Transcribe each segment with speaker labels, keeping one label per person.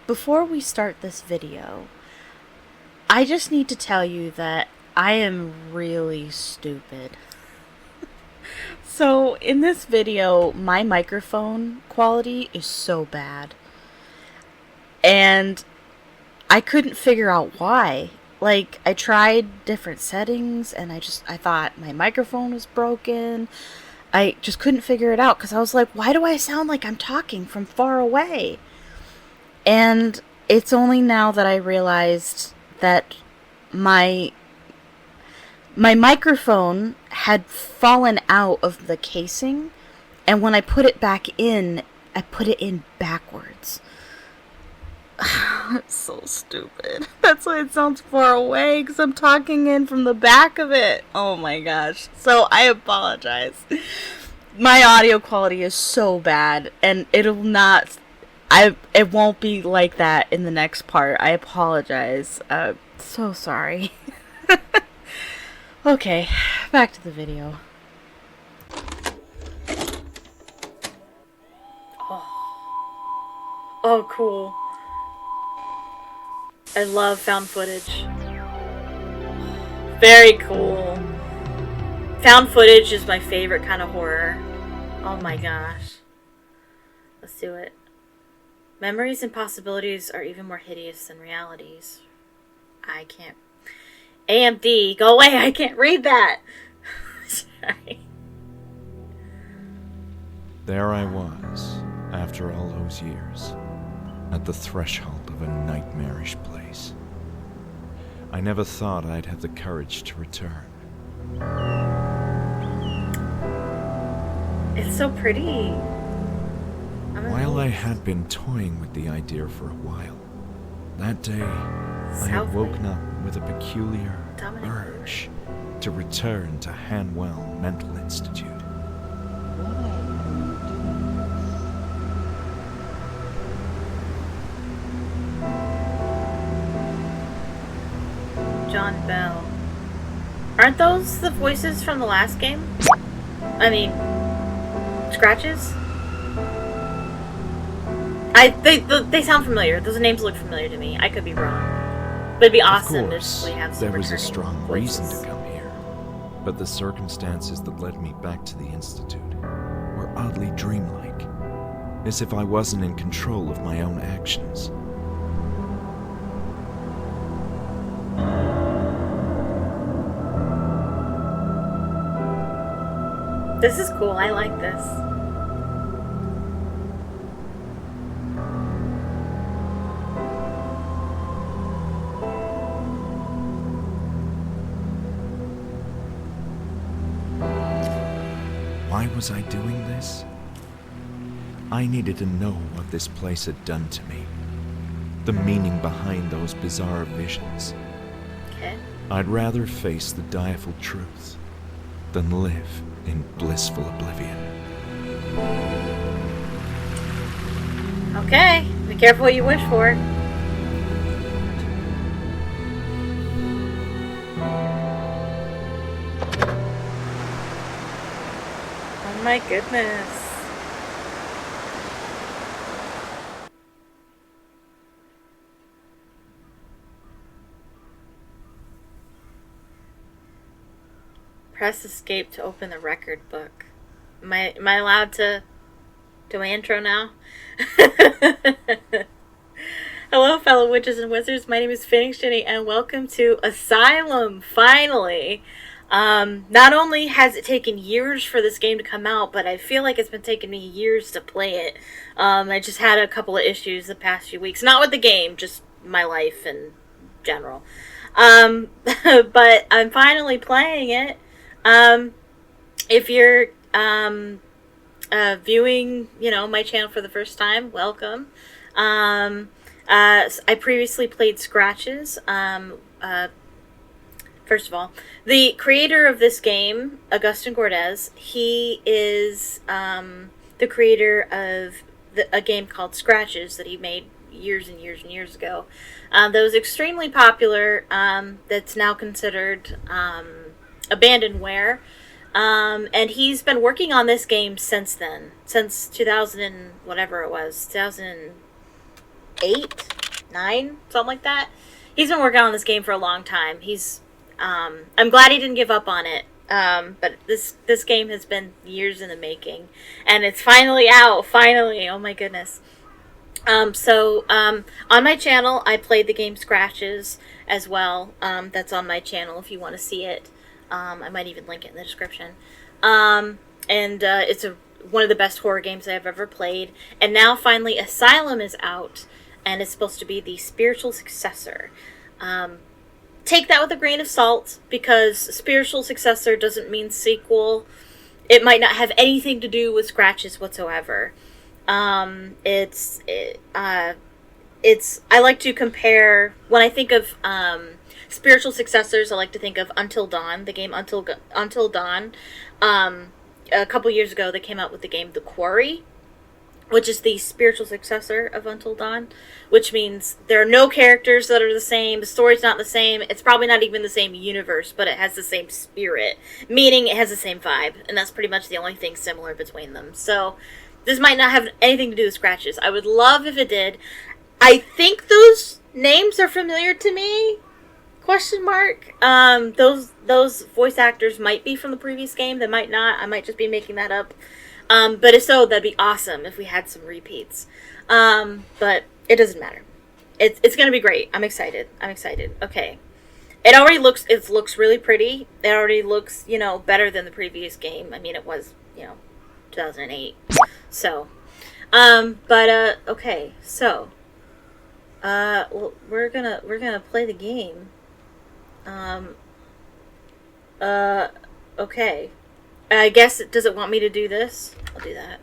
Speaker 1: before we start this video, I just need to tell you that I am really stupid. So, in this video, my microphone quality is so bad. And I couldn't figure out why. Like, I tried different settings and I thought my microphone was broken. I just couldn't figure it out because I was like, why do I sound like I'm talking from far away? And it's only now that I realized that my microphone had fallen out of the casing, and when I put it back in, I put it in backwards. It's so stupid. That's why it sounds far away, because I'm talking in from the back of it. Oh my gosh. So I apologize. My audio quality is so bad, and it won't be like that in the next part. I apologize. So sorry. Okay, back to the video. Oh, cool. I love found footage. Very cool. Found footage is my favorite kind of horror. Oh my gosh. Let's do it. Memories and possibilities are even more hideous than realities. I can't. AMD, go away, I can't read that. Sorry.
Speaker 2: There I was, after all those years, at the threshold of a nightmarish place. I never thought I'd have the courage to return.
Speaker 1: It's so pretty.
Speaker 2: While I had been toying with the idea for a while, that day I had woken up with a peculiar urge to return to Hanwell Mental Institute.
Speaker 1: John Bell. Aren't those the voices from the last game? I mean, Scratches? They sound familiar. Those names look familiar to me. I could be wrong. But it'd be awesome if we have some
Speaker 2: there was a strong
Speaker 1: voices.
Speaker 2: reason to come here, but the circumstances that led me back to the Institute were oddly dreamlike, as if I wasn't in control of my own actions.
Speaker 1: This is cool. I like this.
Speaker 2: Why was I doing this? I needed to know what this place had done to me. The meaning behind those bizarre visions.
Speaker 1: Okay.
Speaker 2: I'd rather face the direful truth than live in blissful oblivion.
Speaker 1: Okay. Be careful what you wish for. Oh my goodness. Press escape to open the record book. Am I allowed to do my intro now? Hello, fellow witches and wizards. My name is Phoenix Jenny, and welcome to Asylum, finally. Not only has it taken years for this game to come out, but I feel like it's been taking me years to play it. I just had a couple of issues the past few weeks. Not with the game, just my life in general. But I'm finally playing it. If you're viewing, my channel for the first time, welcome. I previously played Scratches. First of all, the creator of this game, Augustin Cordes, he is the creator of a game called Scratches that he made years and years and years ago. That was extremely popular. That's now considered abandonware. And he's been working on this game since then, since 2000 and whatever it was, 2000. 8, 9, something like that. He's been working on this game for a long time. I'm glad he didn't give up on it. But this game has been years in the making, and it's finally out. Finally, oh my goodness. On my channel, I played the game Scratches as well. That's on my channel if you want to see it. I might even link it in the description. It's one of the best horror games I've ever played. And now finally Asylum is out, and it's supposed to be the spiritual successor. Take that with a grain of salt, because spiritual successor doesn't mean sequel. It might not have anything to do with Scratches whatsoever. I like to compare, when I think of spiritual successors, I like to think of Until Dawn, the game Until Dawn. A couple years ago, they came out with the game The Quarry, which is the spiritual successor of Until Dawn, which means there are no characters that are the same, the story's not the same, it's probably not even the same universe, but it has the same spirit, meaning it has the same vibe, and that's pretty much the only thing similar between them. So, this might not have anything to do with Scratches. I would love if it did. I think those names are familiar to me, question mark. Those voice actors might be from the previous game, they might not, I might just be making that up. But if so, that'd be awesome if we had some repeats. But it doesn't matter. It's gonna be great. I'm excited. Okay. It looks really pretty. It already looks, better than the previous game. I mean, it was, 2008. So, okay. So, well, we're gonna play the game. Okay. I guess, does it want me to do this? I'll do that.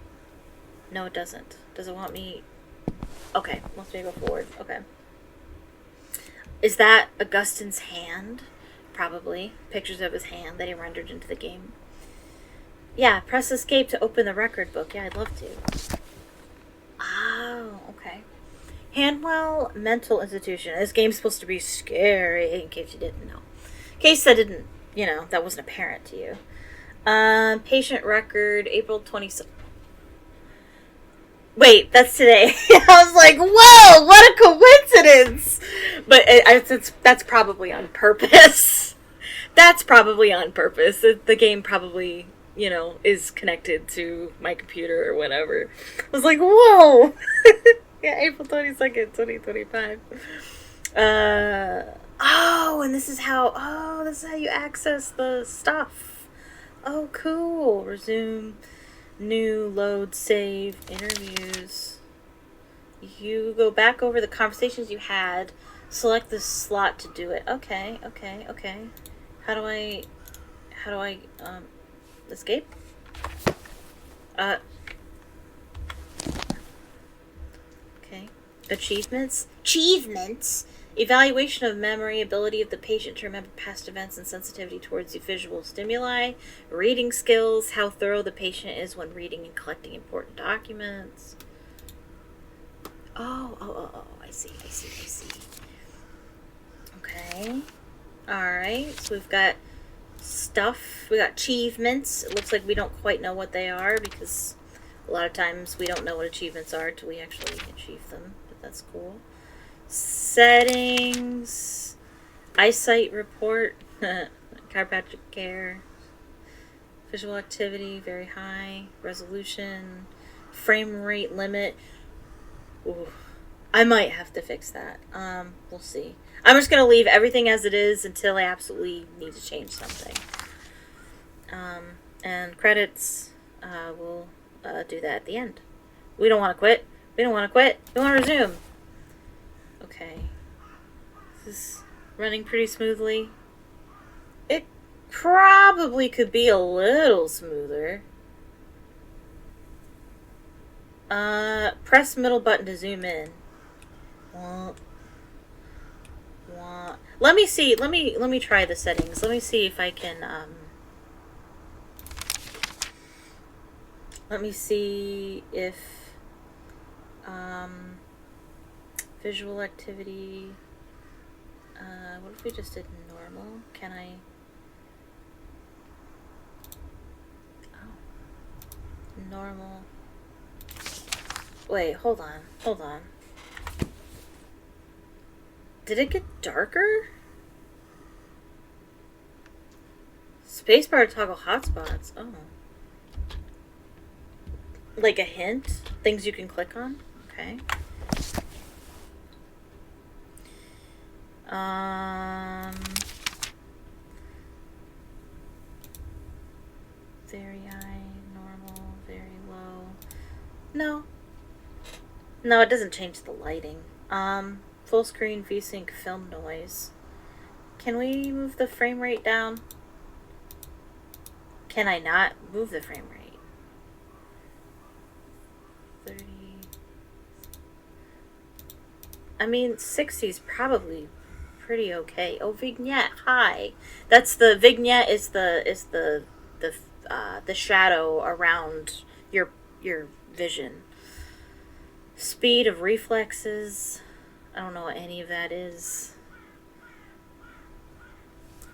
Speaker 1: No, it doesn't. Does it want me... Okay, wants me to go forward. Okay. Is that Augustin's hand? Probably. Pictures of his hand that he rendered into the game. Yeah, press escape to open the record book. Yeah, I'd love to. Oh, okay. Hanwell Mental Institution. This game's supposed to be scary, in case you didn't know. In case that didn't, that wasn't apparent to you. Patient record, April 27th. Wait, that's today. I was like, whoa, what a coincidence! But that's probably on purpose. That's probably on purpose. The game probably, is connected to my computer or whatever. I was like, whoa! Yeah, April 22nd, 2025. And this is how you access the stuff. Oh, cool. Resume, new, load, save, interviews. You go back over the conversations you had, select the slot to do it. Okay. How do I, escape? Okay. Achievements? Evaluation of memory, ability of the patient to remember past events and sensitivity towards the visual stimuli, reading skills, how thorough the patient is when reading and collecting important documents. Oh, I see. Okay. Alright, so we've got stuff, we got achievements. It looks like we don't quite know what they are, because a lot of times we don't know what achievements are until we actually achieve them, but that's cool. Settings, eyesight report, chiropractic care, visual activity, very high, resolution, frame rate limit. Ooh, I might have to fix that. We'll see. I'm just going to leave everything as it is until I absolutely need to change something. And credits, we'll do that at the end. We don't want to quit. We want to resume. Okay. This is running pretty smoothly. It probably could be a little smoother. Press middle button to zoom in. Let me see. Let me try the settings. Let me see if I can, let me see if, visual activity, what if we just did normal? Can I, normal, wait, hold on, Did it get darker? Spacebar to toggle hotspots. Oh. Like a hint? Things you can click on? Okay. Very high, normal, very low. No. No, it doesn't change the lighting. Full screen VSync film noise. Can we move the frame rate down? Can I not move the frame rate? 30. I mean, 60 is probably pretty okay. Oh, vignette, hi. That's the vignette is the shadow around your vision. Speed of reflexes. I don't know what any of that is.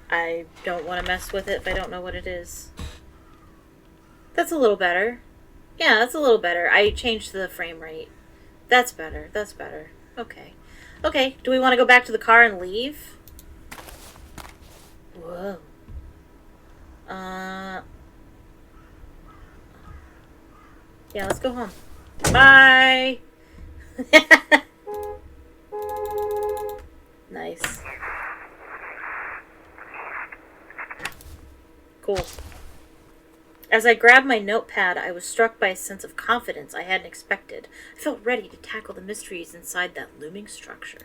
Speaker 1: I don't want to mess with it if I don't know what it is. That's a little better. Yeah, that's a little better. I changed the frame rate. That's better. That's better. Okay. Okay, do we want to go back to the car and leave? Whoa. Yeah, let's go home. Bye! Nice. Cool. As I grabbed my notepad, I was struck by a sense of confidence I hadn't expected. I felt ready to tackle the mysteries inside that looming structure.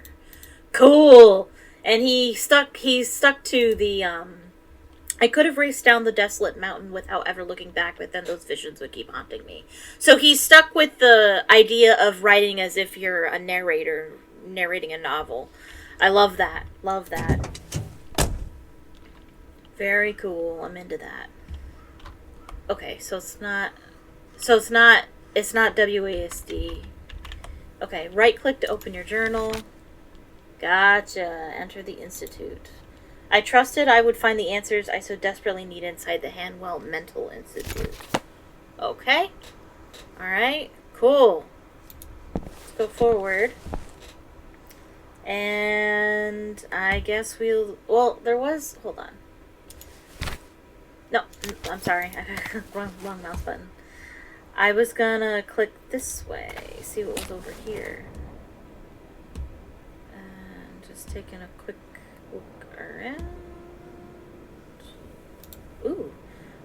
Speaker 1: Cool! And he's stuck to the, I could have raced down the desolate mountain without ever looking back, but then those visions would keep haunting me. So he's stuck with the idea of writing as if you're a narrator, narrating a novel. I love that. Love that. Very cool. I'm into that. Okay, so it's not WASD. Okay, right click to open your journal. Gotcha. Enter the Institute. I trusted I would find the answers I so desperately need inside the Hanwell Mental Institute. Okay. Alright, cool. Let's go forward. And I guess well, there was, hold on. No, I'm sorry. wrong mouse button. I was gonna click this way, see what was over here. And just taking a quick look around. Ooh.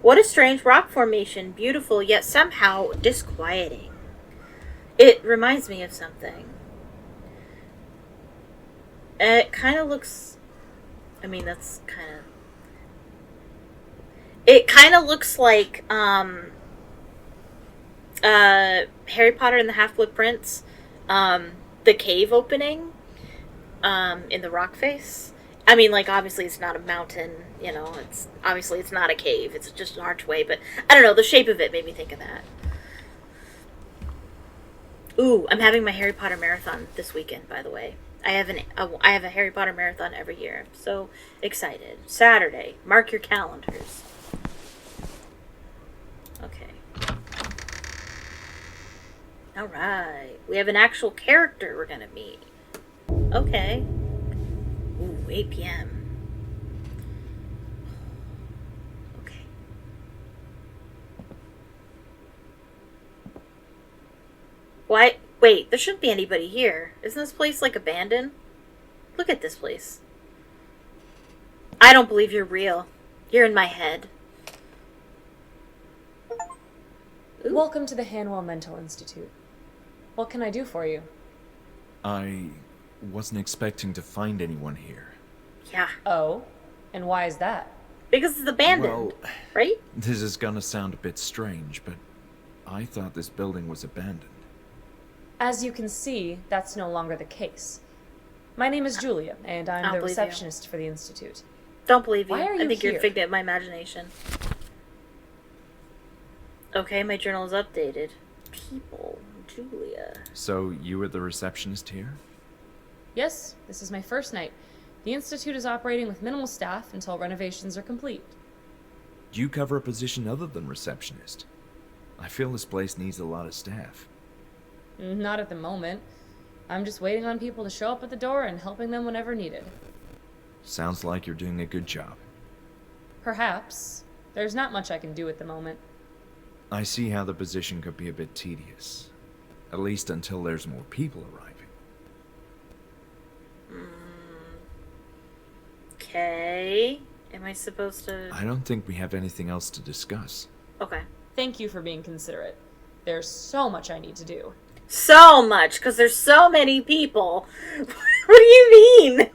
Speaker 1: What a strange rock formation. Beautiful, yet somehow disquieting. It reminds me of something. It kind of looks... I mean, that's kind of... It kind of looks like Harry Potter and the Half-Blood Prince, the cave opening in the rock face. I mean, like, obviously it's not a mountain, you know, it's not a cave, it's just an archway, but I don't know, the shape of it made me think of that. Ooh, I'm having my Harry Potter marathon this weekend, by the way. I have a Harry Potter marathon every year. I'm so excited. Saturday. Mark your calendars. Okay. Alright. We have an actual character we're gonna meet. Okay. Ooh, 8 p.m. Okay. What? Wait, there shouldn't be anybody here. Isn't this place, like, abandoned? Look at this place. I don't believe you're real. You're in my head. Ooh.
Speaker 3: Welcome to the Hanwell Mental Institute. What can I do for you?
Speaker 2: I wasn't expecting to find anyone here.
Speaker 1: Yeah.
Speaker 3: Oh? And why is that?
Speaker 1: Because it's abandoned, right?
Speaker 2: This is gonna sound a bit strange, but I thought this building was abandoned.
Speaker 3: As you can see, that's no longer the case. My name is Julia, and I'm the receptionist for the Institute.
Speaker 1: Don't believe you.
Speaker 3: Why are you
Speaker 1: I think
Speaker 3: here?
Speaker 1: you're a figment of my imagination. Okay, my journal is updated. People. Julia.
Speaker 2: So, you were the receptionist here?
Speaker 3: Yes, this is my first night. The Institute is operating with minimal staff until renovations are complete.
Speaker 2: Do you cover a position other than receptionist? I feel this place needs a lot of staff.
Speaker 3: Not at the moment. I'm just waiting on people to show up at the door and helping them whenever needed.
Speaker 2: Sounds like you're doing a good job.
Speaker 3: Perhaps. There's not much I can do at the moment.
Speaker 2: I see how the position could be a bit tedious. At least until there's more people arriving.
Speaker 1: Okay. Am I supposed to...
Speaker 2: I don't think we have anything else to discuss.
Speaker 1: Okay.
Speaker 3: Thank you for being considerate. There's so much I need to do.
Speaker 1: So much, because there's so many people. What do you mean?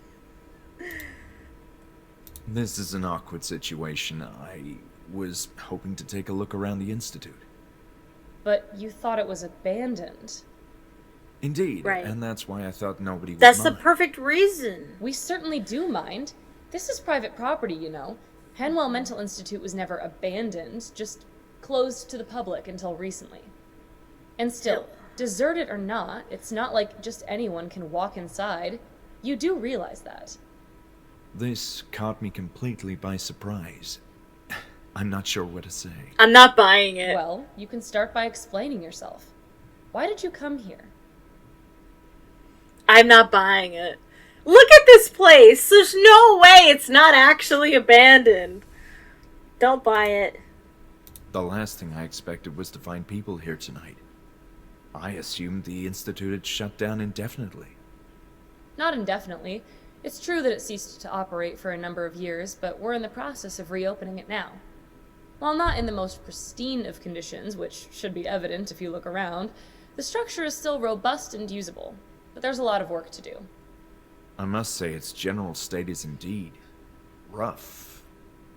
Speaker 2: This is an awkward situation. I was hoping to take a look around the Institute.
Speaker 3: But you thought it was abandoned.
Speaker 2: Indeed,
Speaker 1: right.
Speaker 2: And that's why I thought nobody would
Speaker 1: That's
Speaker 2: mind.
Speaker 1: the perfect reason.
Speaker 3: We certainly do mind. This is private property, you know. Hanwell Mental Institute was never abandoned, just closed to the public until recently. And still, deserted or not, it's not like just anyone can walk inside. You do realize that.
Speaker 2: This caught me completely by surprise. I'm not sure what to say.
Speaker 1: I'm not buying it.
Speaker 3: Well, you can start by explaining yourself. Why did you come here?
Speaker 1: I'm not buying it. Look at this place. There's no way it's not actually abandoned. Don't buy it.
Speaker 2: The last thing I expected was to find people here tonight. I assumed the Institute had shut down indefinitely.
Speaker 3: Not indefinitely. It's true that it ceased to operate for a number of years, but we're in the process of reopening it now. While not in the most pristine of conditions, which should be evident if you look around, the structure is still robust and usable, but there's a lot of work to do.
Speaker 2: I must say its general state is indeed rough,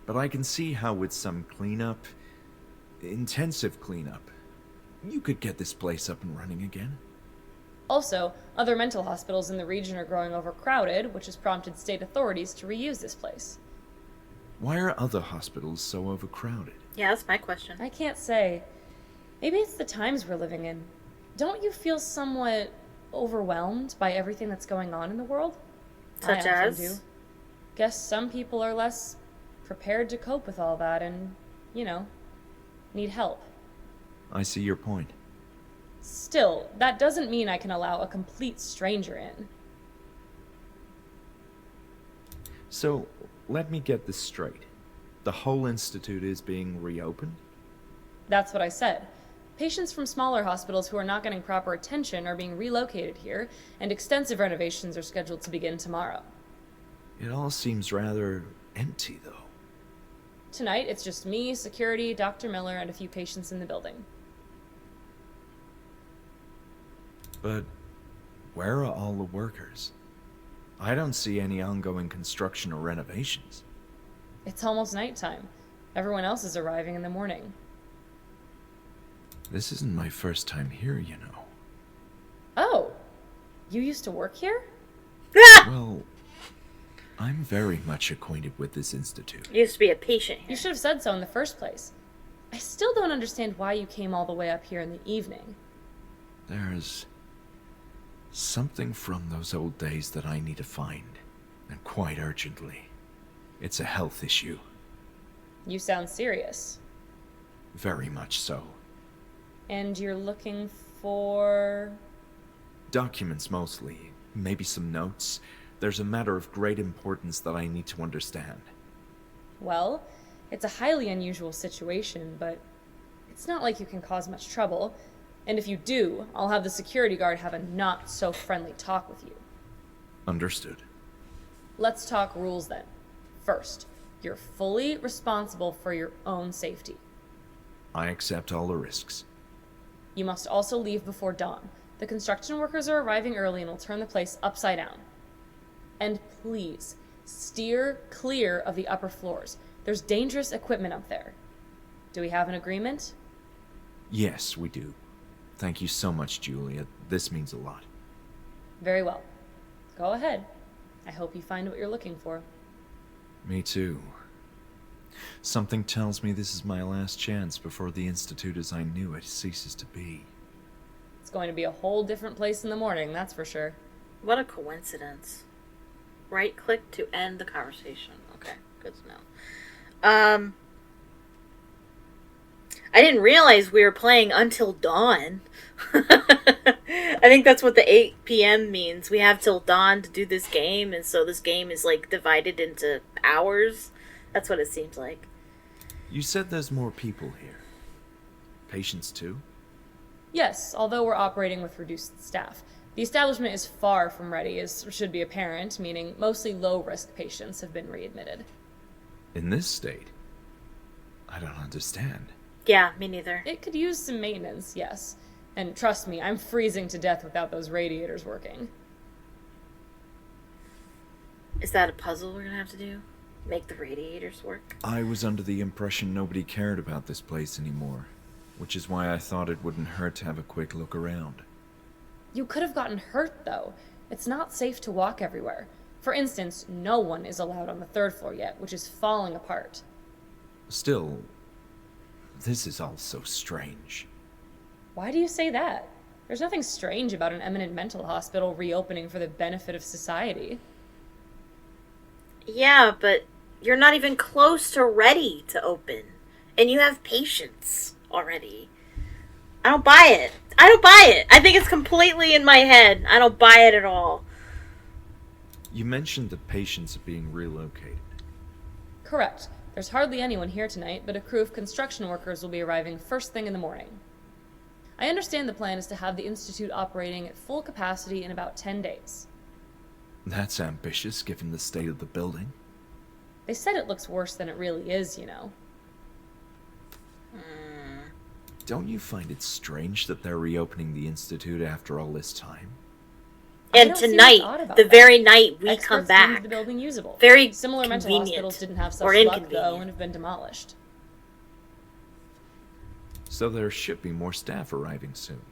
Speaker 2: but I can see how with some cleanup, intensive cleanup, you could get this place up and running again.
Speaker 3: Also, other mental hospitals in the region are growing overcrowded, which has prompted state authorities to reuse this place.
Speaker 2: Why are other hospitals so overcrowded?
Speaker 1: Yeah, that's my question.
Speaker 3: I can't say. Maybe it's the times we're living in. Don't you feel somewhat overwhelmed by everything that's going on in the world?
Speaker 1: Such
Speaker 3: I often
Speaker 1: as?
Speaker 3: do. Guess some people are less prepared to cope with all that and, need help.
Speaker 2: I see your point.
Speaker 3: Still, that doesn't mean I can allow a complete stranger in.
Speaker 2: So, let me get this straight. The whole institute is being reopened?
Speaker 3: That's what I said. Patients from smaller hospitals who are not getting proper attention are being relocated here, and extensive renovations are scheduled to begin tomorrow.
Speaker 2: It all seems rather empty, though.
Speaker 3: Tonight, it's just me, security, Dr. Miller, and a few patients in the building.
Speaker 2: But where are all the workers? I don't see any ongoing construction or renovations.
Speaker 3: It's almost nighttime. Everyone else is arriving in the morning.
Speaker 2: This isn't my first time here, you know.
Speaker 3: Oh, you used to work here?
Speaker 2: Well, I'm very much acquainted with this institute.
Speaker 1: You used to be a patient here.
Speaker 3: You should have said so in the first place. I still don't understand why you came all the way up here in the evening.
Speaker 2: There's something from those old days that I need to find, and quite urgently. It's a health issue.
Speaker 3: You sound serious.
Speaker 2: Very much so.
Speaker 3: And you're looking for...
Speaker 2: Documents mostly, maybe some notes. There's a matter of great importance that I need to understand.
Speaker 3: Well, it's a highly unusual situation, but it's not like you can cause much trouble. And if you do, I'll have the security guard have a not-so-friendly talk with you.
Speaker 2: Understood.
Speaker 3: Let's talk rules then. First, you're fully responsible for your own safety.
Speaker 2: I accept all the risks.
Speaker 3: You must also leave before dawn. The construction workers are arriving early and will turn the place upside down. And please, steer clear of the upper floors. There's dangerous equipment up there. Do we have an agreement?
Speaker 2: Yes, we do. Thank you so much, Julia. This means a lot.
Speaker 3: Very well. Go ahead. I hope you find what you're looking for.
Speaker 2: Me too. Something tells me this is my last chance before the Institute as I knew it ceases to be.
Speaker 3: It's going to be a whole different place in the morning, that's for sure.
Speaker 1: What a coincidence. Right click to end the conversation. Okay, good to know. I didn't realize we were playing Until Dawn. I think that's what the 8 p.m. means. We have till dawn to do this game, and so this game is, like, divided into hours. That's what it seems like.
Speaker 2: You said there's more people here. Patients too?
Speaker 3: Yes, although we're operating with reduced staff. The establishment is far from ready, as should be apparent, meaning mostly low-risk patients have been readmitted.
Speaker 2: In this state? I don't understand.
Speaker 1: Yeah, me neither.
Speaker 3: It could use some maintenance, yes. And trust me, I'm freezing to death without those radiators working.
Speaker 1: Is that a puzzle we're gonna have to do? Make the radiators work?
Speaker 2: I was under the impression nobody cared about this place anymore, which is why I thought it wouldn't hurt to have a quick look around.
Speaker 3: You could have gotten hurt, though. It's not safe to walk everywhere. For instance, no one is allowed on the 3rd floor yet, which is falling apart.
Speaker 2: Still, this is all so strange.
Speaker 3: Why do you say that? There's nothing strange about an eminent mental hospital reopening for the benefit of society.
Speaker 1: Yeah, but you're not even close to ready to open. And you have patients already. I don't buy it. I don't buy it. I think it's completely in my head. I don't buy it at all.
Speaker 2: You mentioned the patients are being relocated.
Speaker 3: Correct. There's hardly anyone here tonight, but a crew of construction workers will be arriving first thing in the morning. I understand the plan is to have the Institute operating at full capacity in about 10 days.
Speaker 2: That's ambitious, given the state of the building.
Speaker 3: They said it looks worse than it really is, you know.
Speaker 2: Don't you find it strange that they're reopening the Institute after all this time?
Speaker 1: And tonight, the very night we come back.
Speaker 3: The building usable.
Speaker 1: Very
Speaker 3: Similar mental hospitals didn't have such luck, though, and have been demolished.
Speaker 2: So there should be more staff arriving soon.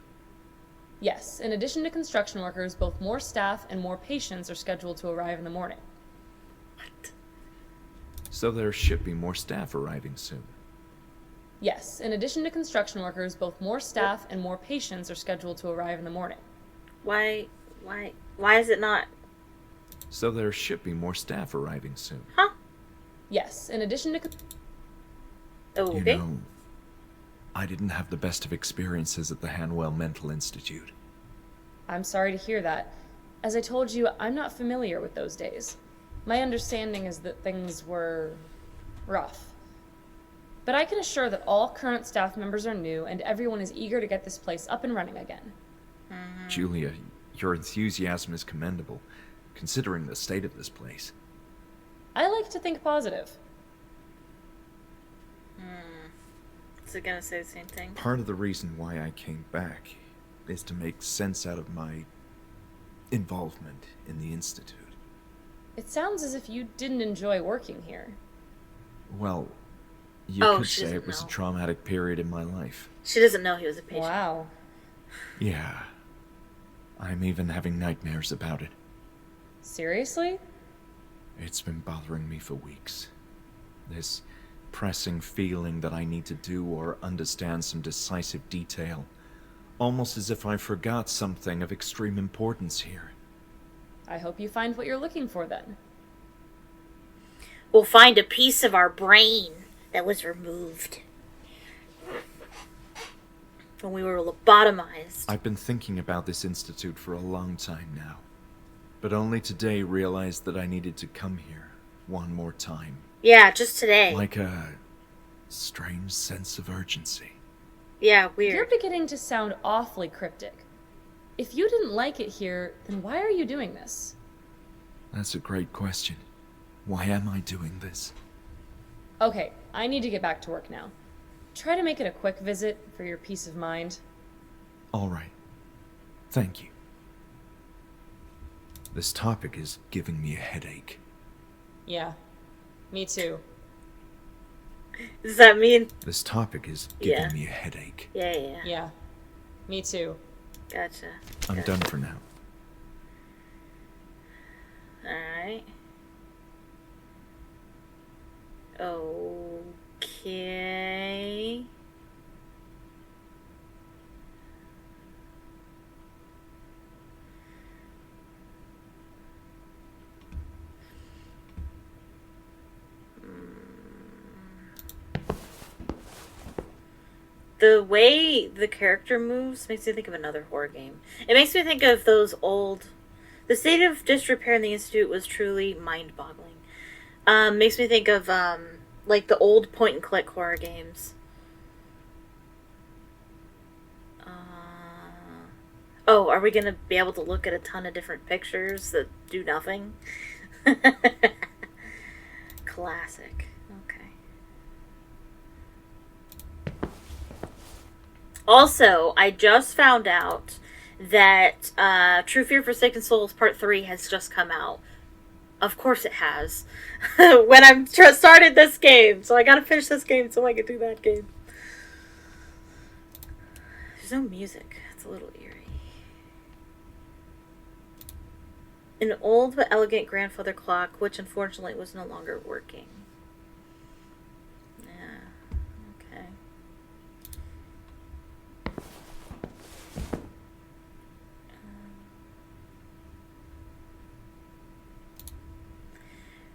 Speaker 3: Yes, in addition to construction workers, both more staff and more patients are scheduled to arrive in the morning.
Speaker 1: What?
Speaker 2: So there should be more staff arriving soon.
Speaker 3: Yes, in addition to construction workers, both more staff and more patients are scheduled to arrive in the morning.
Speaker 1: Why is it not?
Speaker 2: So there should be more staff arriving soon.
Speaker 1: Huh?
Speaker 3: Yes, in addition to...
Speaker 1: Oh,
Speaker 2: You
Speaker 1: okay.
Speaker 2: know, I didn't have the best of experiences at the Hanwell Mental Institute.
Speaker 3: I'm sorry to hear that. As I told you, I'm not familiar with those days. My understanding is that things were rough. But I can assure that all current staff members are new and everyone is eager to get this place up and running again.
Speaker 2: Julia, your enthusiasm is commendable, considering the state of this place.
Speaker 3: I like to think positive.
Speaker 1: Is it gonna say the same thing?
Speaker 2: Part of the reason why I came back is to make sense out of my involvement in the Institute.
Speaker 3: It sounds as if you didn't enjoy working here.
Speaker 2: Well, you could
Speaker 1: she
Speaker 2: say
Speaker 1: doesn't
Speaker 2: it was a
Speaker 1: know.
Speaker 2: traumatic period in my life.
Speaker 1: She doesn't know he was a patient.
Speaker 3: Wow.
Speaker 2: Yeah. I'm even having nightmares about it.
Speaker 3: Seriously?
Speaker 2: It's been bothering me for weeks. This pressing feeling that I need to do or understand some decisive detail. Almost as if I forgot something of extreme importance here.
Speaker 3: I hope you find what you're looking for then.
Speaker 1: We'll find a piece of our brain that was removed when we were lobotomized.
Speaker 2: I've been thinking about this institute for a long time now, but only today realized that I needed to come here one more time.
Speaker 1: Yeah, just today.
Speaker 2: Like a strange sense of urgency.
Speaker 1: Yeah, weird.
Speaker 3: You're beginning to sound awfully cryptic. If you didn't like it here, then why are you doing this?
Speaker 2: That's a great question. Why am I doing this?
Speaker 3: Okay, I need to get back to work now. Try to make it a quick visit for your peace of mind.
Speaker 2: All right. Thank you. This topic is giving me a headache.
Speaker 3: Yeah, me too.
Speaker 1: Does that mean?
Speaker 2: This topic is giving
Speaker 1: Yeah.
Speaker 2: me a headache.
Speaker 1: Yeah.
Speaker 3: Yeah, me too.
Speaker 1: Gotcha.
Speaker 2: I'm done for now.
Speaker 1: Alright. Okay. the way the character moves makes me think of another horror game. It makes me think of those old... The state of disrepair in the Institute was truly mind-boggling. Makes me think of, like, the old point-and-click horror games. Oh, are we going to be able to look at a ton of different pictures that do nothing? Classic. Okay. Also, I just found out that True Fear Forsaken Souls Part 3 has just come out. Of course it has. When I started this game. So I gotta finish this game so I can do that game. There's no music. It's a little eerie. An old but elegant grandfather clock, which unfortunately was no longer working. Yeah. Okay.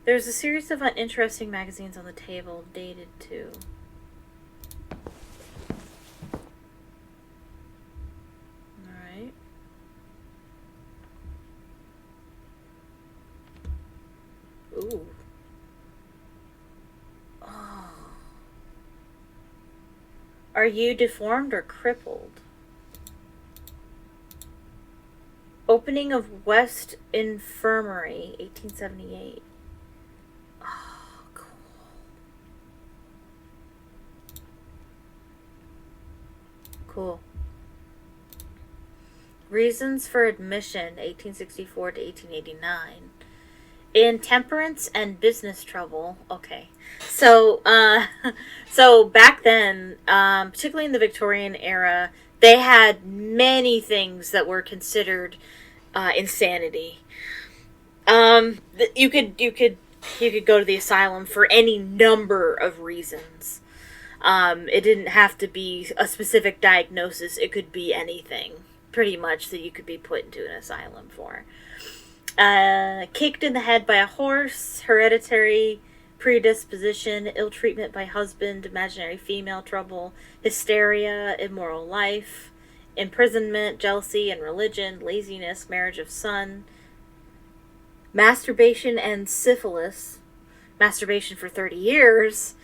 Speaker 1: There's a series of uninteresting magazines on the table, dated too. Alright. Ooh. Oh. Are you deformed or crippled? Opening of West Infirmary, 1878. Oh, cool. Cool. Reasons for admission, 1864 to 1889. Intemperance and business trouble. Okay. So, so back then, particularly in the Victorian era, they had many things that were considered insanity. You could go to the asylum for any number of reasons. It didn't have to be a specific diagnosis. It could be anything, pretty much, that you could be put into an asylum for. Kicked in the head by a horse, hereditary predisposition, ill treatment by husband, imaginary female trouble, hysteria, immoral life, imprisonment, jealousy and religion, laziness, marriage of son, masturbation and syphilis, masturbation for 30 years,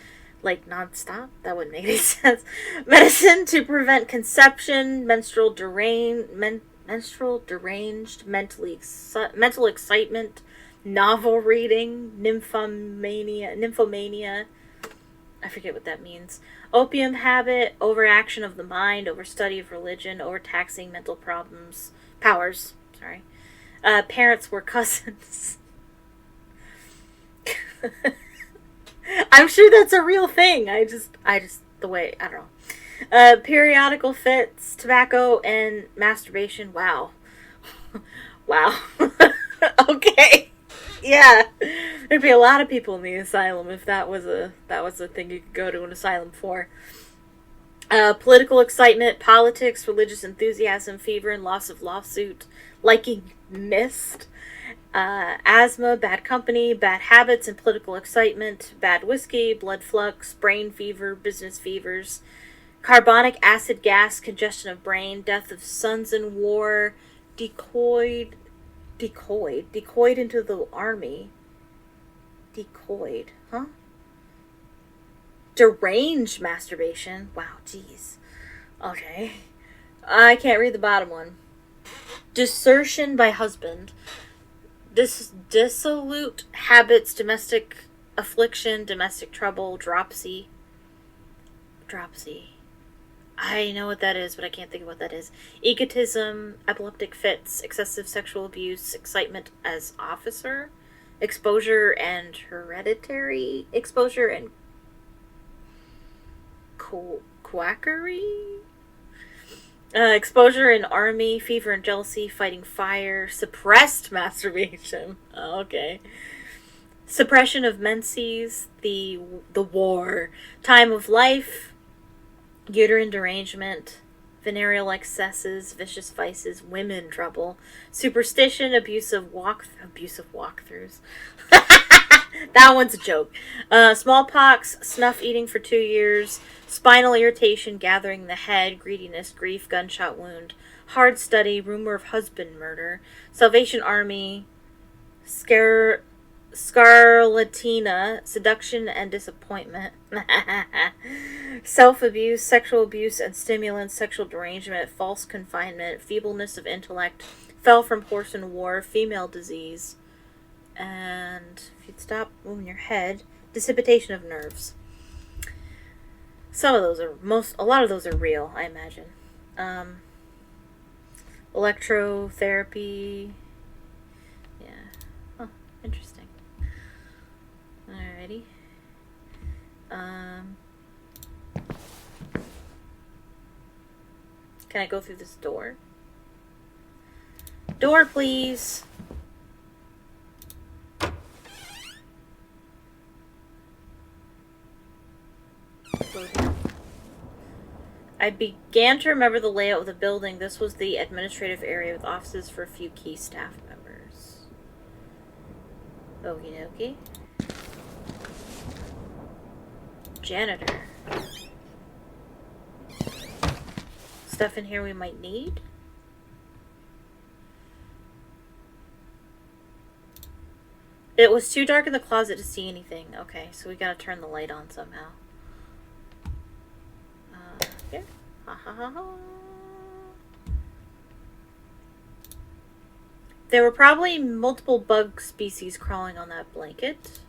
Speaker 1: like nonstop, that wouldn't make any sense, medicine to prevent conception, mental deranged, mental excitement, novel reading, nymphomania, I forget what that means, opium habit, overaction of the mind, overstudy of religion, overtaxing mental powers, parents were cousins. I'm sure that's a real thing. I don't know. Periodical fits, tobacco, and masturbation. Wow. Wow. Okay. Yeah. There'd be a lot of people in the asylum if that was a thing you could go to an asylum for. Political excitement, politics, religious enthusiasm, fever and loss of lawsuit, liking mist, asthma, bad company, bad habits and political excitement, bad whiskey, blood flux, brain fever, business fevers, carbonic acid gas, congestion of brain, death of sons in war, decoyed into the army. Decoyed, huh? Deranged masturbation. Wow, jeez. Okay. I can't read the bottom one. Desertion by husband. Dissolute habits, domestic affliction, domestic trouble, dropsy. I know what that is, but I can't think of what that is. Egotism, epileptic fits, excessive sexual abuse, excitement as officer, exposure and hereditary exposure, and quackery? Exposure in army, fever and jealousy, fighting fire, suppressed masturbation. Oh, okay. Suppression of menses, the war, time of life, uterine derangement, venereal excesses, vicious vices, women trouble, superstition, abusive walkthroughs. That one's a joke. Smallpox, snuff eating for 2 years, spinal irritation gathering in the head, greediness, grief, gunshot wound, hard study, rumor of husband murder, Salvation Army, scarlatina, seduction and disappointment, self-abuse, sexual abuse and stimulants, sexual derangement, false confinement, feebleness of intellect, fell from horse in war, female disease, and if you'd stop moving your head, dissipation of nerves. A lot of those are real, I imagine. Electrotherapy. Yeah. Oh, interesting. Alrighty. Can I go through this door? Door, please. I began to remember the layout of the building. This was the administrative area with offices for a few key staff members. Okie dokie. Janitor. Stuff in here we might need. It was too dark in the closet to see anything. Okay, so we gotta turn the light on somehow. Here. Ha ha ha ha. There were probably multiple bug species crawling on that blanket.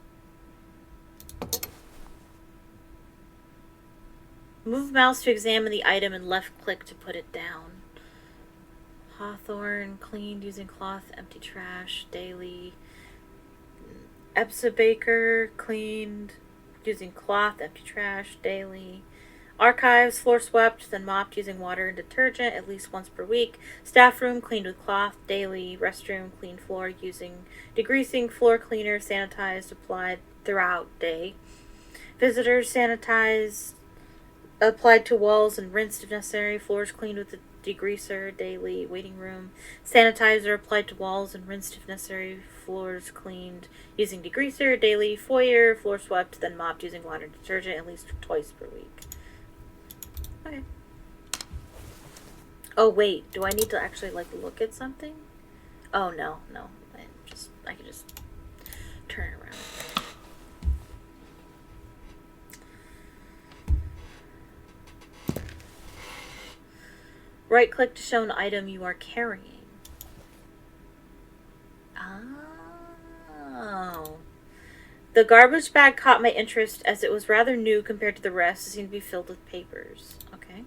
Speaker 1: Move mouse to examine the item and left click to put it down. Hawthorne, cleaned using cloth, empty trash, daily. Epsa Baker, cleaned using cloth, empty trash, daily. Archives, floor swept, then mopped using water and detergent at least once per week. Staff room, cleaned with cloth, daily. Restroom, cleaned floor using degreasing, floor cleaner, sanitized, applied throughout day. Visitors, sanitized, applied to walls and rinsed if necessary. Floors cleaned with the degreaser, daily. Waiting room, sanitizer, applied to walls and rinsed if necessary. Floors cleaned using degreaser, daily. Foyer, floor swept, then mopped using water and detergent at least twice per week. Okay. Oh wait, do I need to actually look at something? Oh no. I can just turn it around. Right click to show an item you are carrying. Oh. The garbage bag caught my interest as it was rather new compared to the rest. It seemed to be filled with papers. Okay.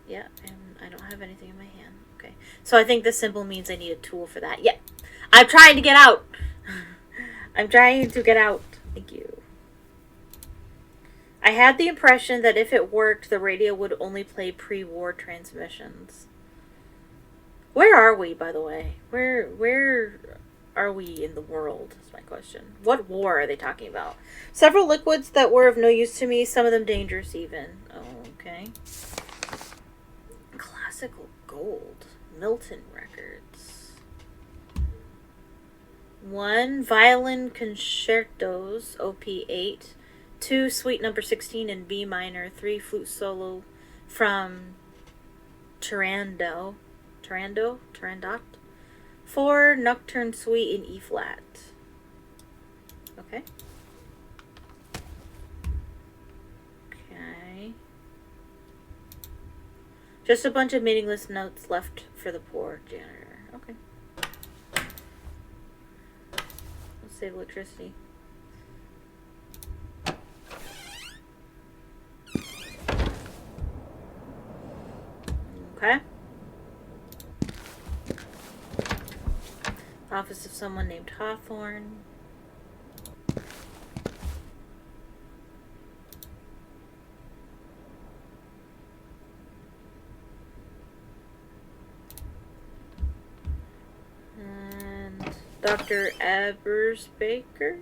Speaker 1: Yeah, and I don't have anything in my hand. Okay. So I think this symbol means I need a tool for that. Yeah. I'm trying to get out. I'm trying to get out. Thank you. I had the impression that if it worked, the radio would only play pre-war transmissions. Where are we, by the way? Where are we in the world, is my question. What war are they talking about? Several liquids that were of no use to me, some of them dangerous even. Oh, okay. Classical gold. Milton records. 1 violin concertos, op 8. 2 suite number 16 in B minor. 3 flute solo from Turandot. 4 nocturne suite in E flat. Okay. Okay. Just a bunch of meaningless notes left for the poor janitor. Okay. Let's save electricity. Okay. Office of someone named Hawthorne. And Dr. Ebersbaker.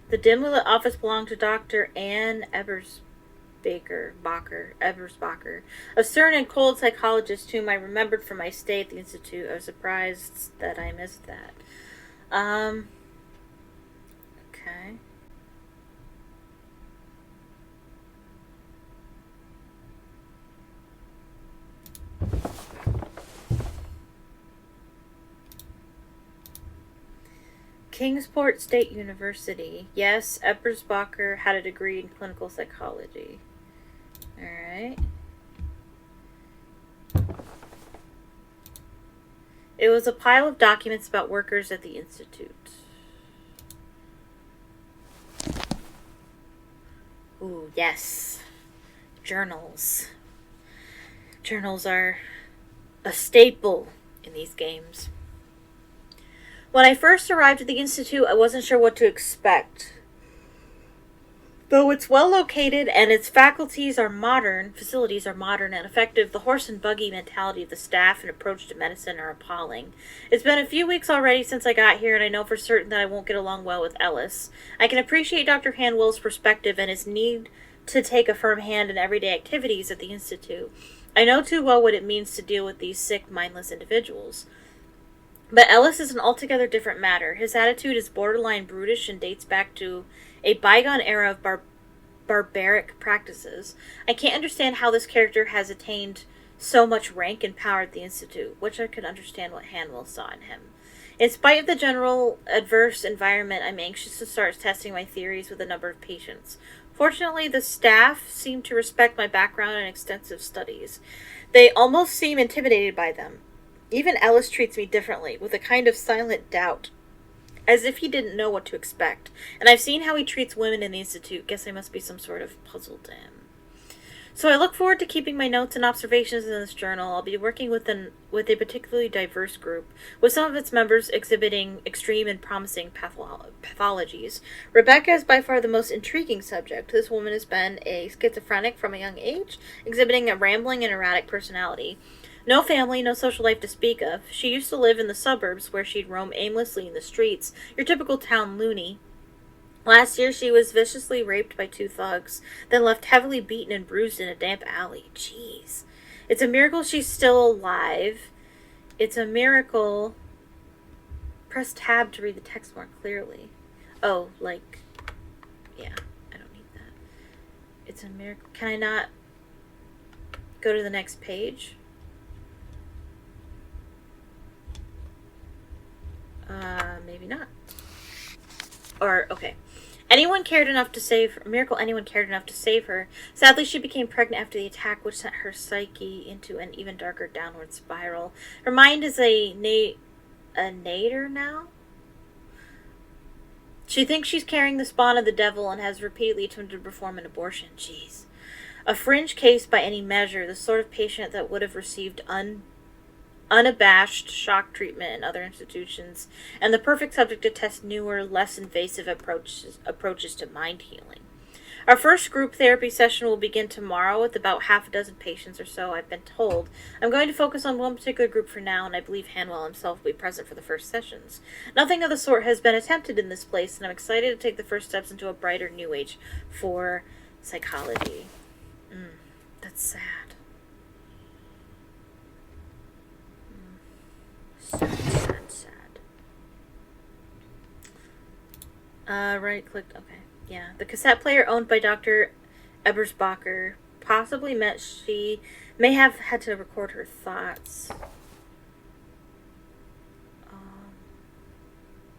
Speaker 1: The dimly lit office belonged to Dr. Ann Ebersbaker. Ebersbacher, a stern and cold psychologist whom I remembered from my stay at the Institute. I was surprised that I missed that. Okay. Kingsport State University. Yes, Ebersbacher had a degree in clinical psychology. Alright. It was a pile of documents about workers at the Institute. Ooh, yes. Journals. Journals are a staple in these games. When I first arrived at the Institute, I wasn't sure what to expect. Though it's well located and its facilities are modern and effective, the horse and buggy mentality of the staff and approach to medicine are appalling. It's been a few weeks already since I got here, and I know for certain that I won't get along well with Ellis. I can appreciate Dr. Hanwell's perspective and his need to take a firm hand in everyday activities at the Institute. I know too well what it means to deal with these sick, mindless individuals. But Ellis is an altogether different matter. His attitude is borderline brutish and dates back to a bygone era of barbaric practices. I can't understand how this character has attained so much rank and power at the Institute, which I could understand what Hanwell saw in him. In spite of the general adverse environment, I'm anxious to start testing my theories with a number of patients. Fortunately, the staff seem to respect my background and extensive studies. They almost seem intimidated by them. Even Ellis treats me differently, with a kind of silent doubt, as if he didn't know what to expect. And I've seen how he treats women in the Institute. Guess I must be some sort of puzzle to him. So I look forward to keeping my notes and observations in this journal. I'll be working with a particularly diverse group, with some of its members exhibiting extreme and promising pathologies. Rebecca is by far the most intriguing subject. This woman has been a schizophrenic from a young age, exhibiting a rambling and erratic personality. No family, no social life to speak of. She used to live in the suburbs where she'd roam aimlessly in the streets, your typical town loony. Last year she was viciously raped by 2 thugs, then left heavily beaten and bruised in a damp alley. Jeez. It's a miracle she's still alive. It's a miracle. Press tab to read the text more clearly. Oh, like, yeah, I don't need that. It's a miracle. Can I not go to the next page? Maybe not. Or, okay. A miracle anyone cared enough to save her. Sadly, she became pregnant after the attack, which sent her psyche into an even darker downward spiral. Her mind is a nadir now? She thinks she's carrying the spawn of the devil and has repeatedly attempted to perform an abortion. Jeez. A fringe case by any measure, the sort of patient that would have received unabashed shock treatment in other institutions, and the perfect subject to test newer, less invasive approaches to mind healing. Our first group therapy session will begin tomorrow with about half a dozen patients or so, I've been told. I'm going to focus on one particular group for now, and I believe Hanwell himself will be present for the first sessions. Nothing of the sort has been attempted in this place, and I'm excited to take the first steps into a brighter new age for psychology. That's sad. Sad. Right-clicked. Okay. Yeah. The cassette player owned by Dr. Ebersbacher possibly meant she may have had to record her thoughts.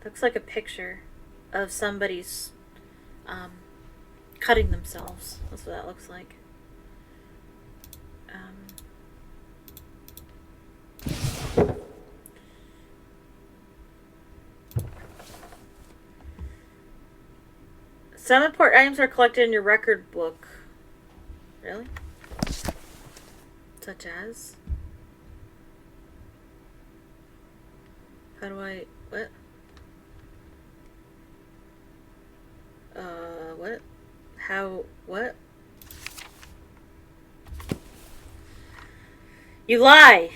Speaker 1: Looks like a picture of somebody's cutting themselves. That's what that looks like. Some important items are collected in your record book. Really? Such as? How do I... What? What? How... What? You lie!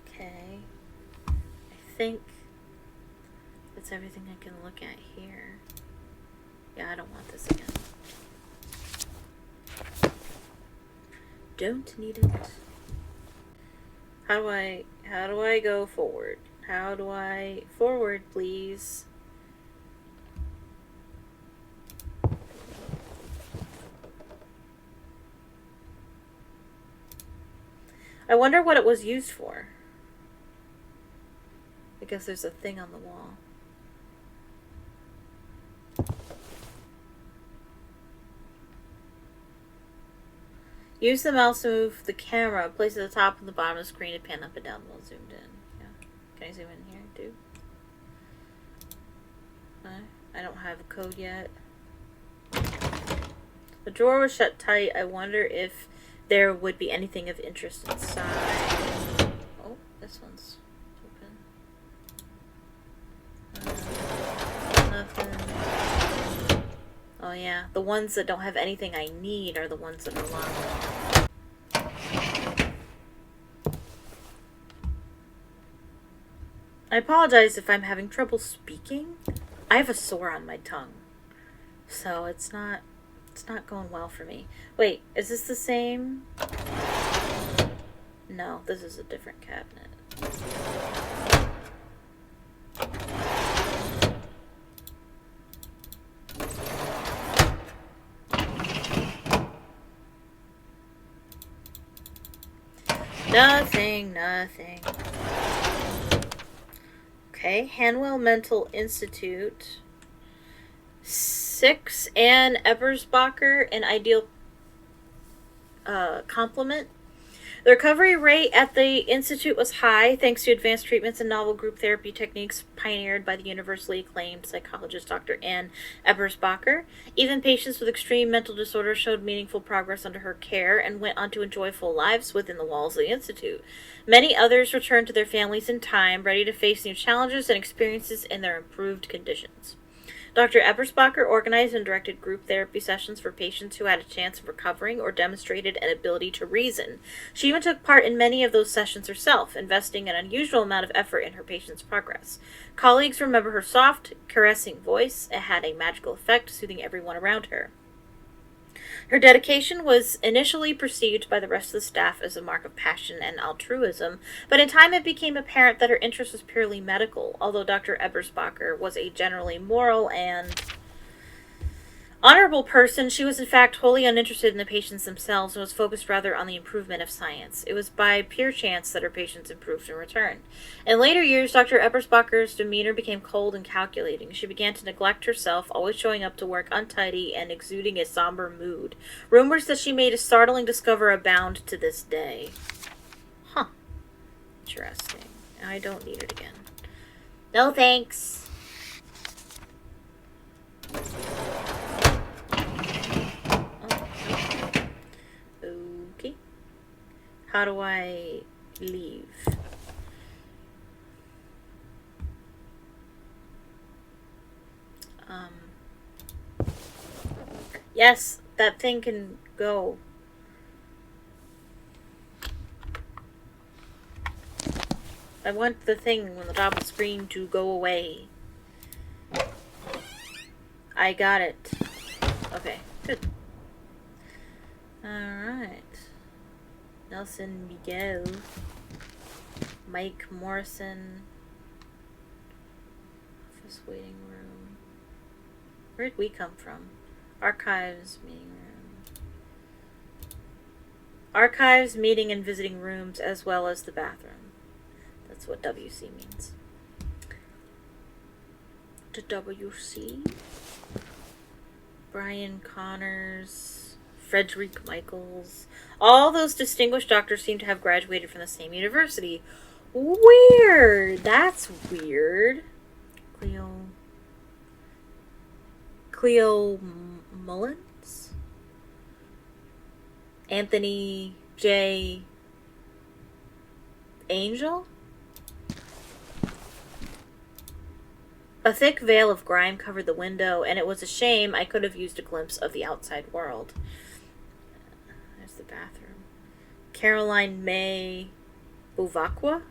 Speaker 1: Okay. I think that's everything I can look at here. Yeah, I don't want this again. Don't need it. How do I go forward? How do I forward, please? I wonder what it was used for. I guess there's a thing on the wall. Use the mouse to move the camera. Place it at the top and the bottom of the screen to pan up and down while zoomed in. Yeah. Can I zoom in here too? I don't have a code yet. The drawer was shut tight. I wonder if there would be anything of interest inside. Oh, this one's open. Nothing. Oh yeah, the ones that don't have anything I need are the ones that are locked. I apologize if I'm having trouble speaking. I have a sore on my tongue, so it's not going well for me. Wait, is this the same? No, this is a different cabinet. Nothing. Okay, Hanwell Mental Institute. 6, Ann Ebersbacher, an ideal complement. The recovery rate at the Institute was high, thanks to advanced treatments and novel group therapy techniques pioneered by the universally acclaimed psychologist Dr. Ann Ebersbacher. Even patients with extreme mental disorders showed meaningful progress under her care and went on to enjoy full lives within the walls of the Institute. Many others returned to their families in time, ready to face new challenges and experiences in their improved conditions. Dr. Ebersbacher organized and directed group therapy sessions for patients who had a chance of recovering or demonstrated an ability to reason. She even took part in many of those sessions herself, investing an unusual amount of effort in her patients' progress. Colleagues remember her soft, caressing voice. It had a magical effect, soothing everyone around her. Her dedication was initially perceived by the rest of the staff as a mark of passion and altruism, but in time it became apparent that her interest was purely medical, although Dr. Ebersbacher was a generally moral and honorable person. She was in fact wholly uninterested in the patients themselves and was focused rather on the improvement of science. It was by pure chance that her patients improved in return. In later years, Dr. Ebersbacher's demeanor became cold and calculating. She began to neglect herself, always showing up to work untidy and exuding a somber mood. Rumors that she made a startling discovery abound to this day. Huh. Interesting. I don't need it again. No thanks. Okay. How do I leave? Yes, that thing can go. I want the thing on the top of the screen to go away. I got it. Okay, good. Alright. Nelson Miguel. Mike Morrison. Office waiting room. Where did we come from? Archives, meeting room. Archives, meeting and visiting rooms, as well as the bathroom. That's what WC means. To WC. Brian Connors, Frederick Michaels. All those distinguished doctors seem to have graduated from the same university. Weird. That's weird. Cleo Mullins? Anthony J. Angel? A thick veil of grime covered the window, and it was a shame I could have used a glimpse of the outside world. There's the bathroom. Caroline May Buvakwa?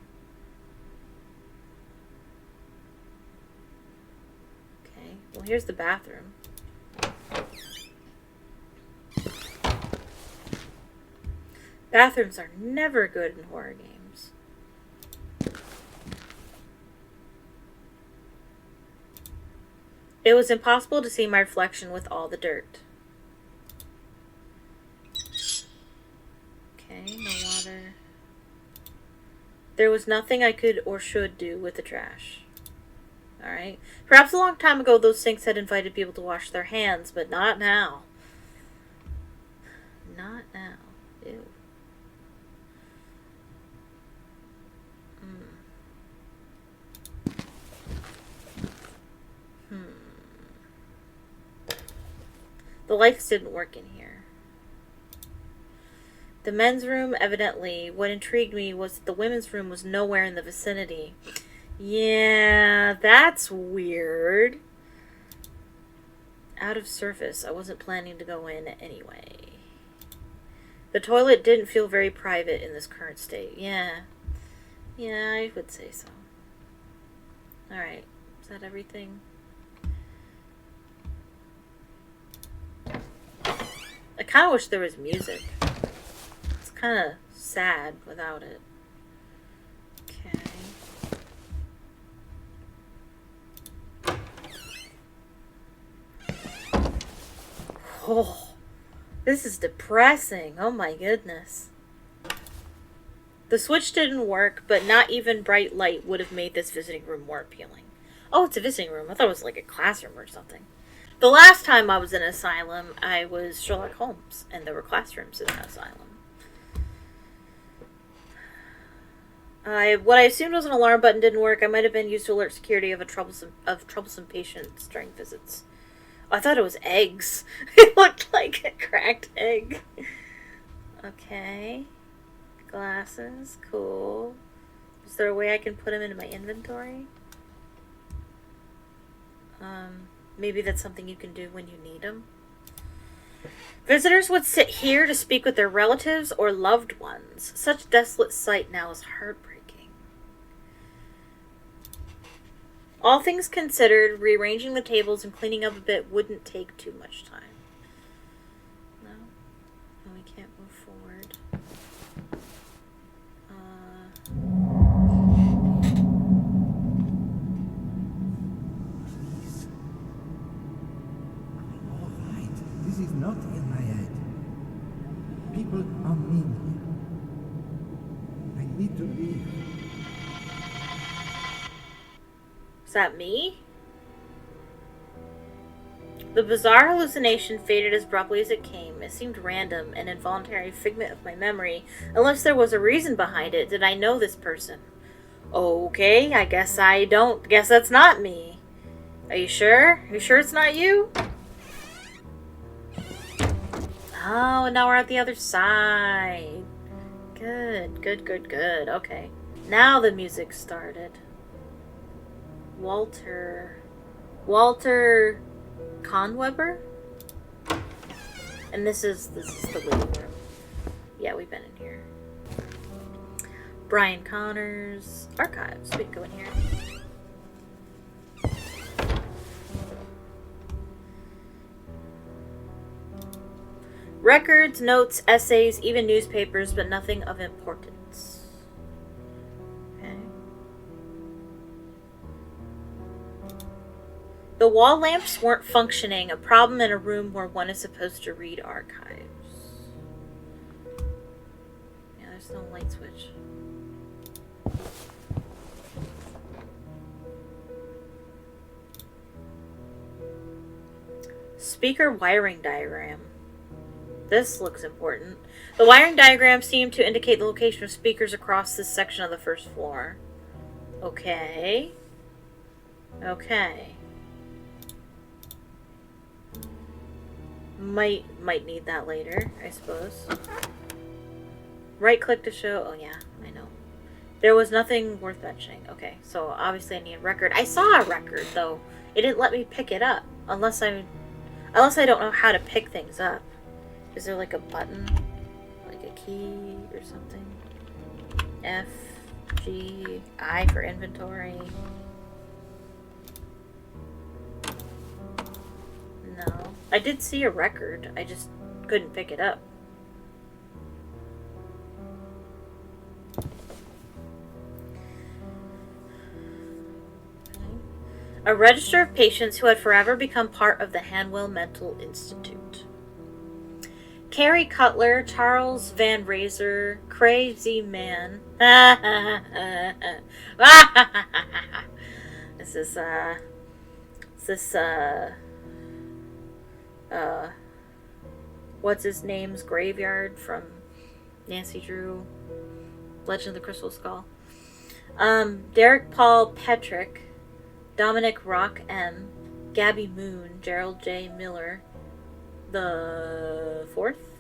Speaker 1: Okay, well here's the bathroom. Bathrooms are never good in horror games. It was impossible to see my reflection with all the dirt. Okay, no water. There was nothing I could or should do with the trash. Alright. Perhaps a long time ago those sinks had invited people to wash their hands, but not now. Not now. Ew. The lights didn't work in here. The men's room, evidently. What intrigued me was that the women's room was nowhere in the vicinity. Yeah, that's weird. Out of surface. I wasn't planning to go in anyway. The toilet didn't feel very private in this current state. Yeah. Yeah, I would say so. Alright. Is that everything? I kind of wish there was music. It's kind of sad without it. Okay. Oh, this is depressing. Oh my goodness. The switch didn't work, but not even bright light would have made this visiting room more appealing. Oh, it's a visiting room. I thought it was like a classroom or something. The last time I was in an asylum, I was Sherlock Holmes, and there were classrooms in an asylum. What I assumed was an alarm button didn't work. I might have been used to alert security of troublesome patients during visits. Oh, I thought it was eggs. It looked like a cracked egg. Okay. Glasses. Cool. Is there a way I can put them into my inventory? Maybe that's something you can do when you need them. Visitors would sit here to speak with their relatives or loved ones. Such desolate sight now is heartbreaking. All things considered, rearranging the tables and cleaning up a bit wouldn't take too much time. No? No, we can't move forward.
Speaker 4: This is not in my head. People are mean here. I need to leave.
Speaker 1: Is that me? The bizarre hallucination faded as abruptly as it came. It seemed random, an involuntary figment of my memory, unless there was a reason behind it. Did I know this person? Okay, I guess I don't. Guess that's not me. Are you sure? Are you sure it's not you? Oh, and now we're at the other side. Good, good, good, good. Okay. Now the music started. Walter Conweber? And this is the waiting room. Yeah, we've been in here. Brian Connor's archives. We can go in here. Records, notes, essays, even newspapers, but nothing of importance. Okay. The wall lamps weren't functioning, a problem in a room where one is supposed to read archives. Yeah, there's no light switch. Speaker wiring diagram. This looks important. The wiring diagram seemed to indicate the location of speakers across this section of the first floor. Okay. Okay. Might need that later, I suppose. Right click to show. Oh yeah, I know. There was nothing worth mentioning. Okay, so obviously I need a record. I saw a record though. It didn't let me pick it up unless I don't know how to pick things up. Is there like a button? Like a key or something? F, G, I for inventory. No. I did see a record. I just couldn't pick it up. A register of patients who had forever become part of the Hanwell Mental Institute. Carrie Cutler, Charles Van Razor, Crazy Man. This is, what's his name's graveyard from Nancy Drew, Legend of the Crystal Skull. Derek Paul Petrick, Dominic Rock M, Gabby Moon, Gerald J. Miller, the fourth.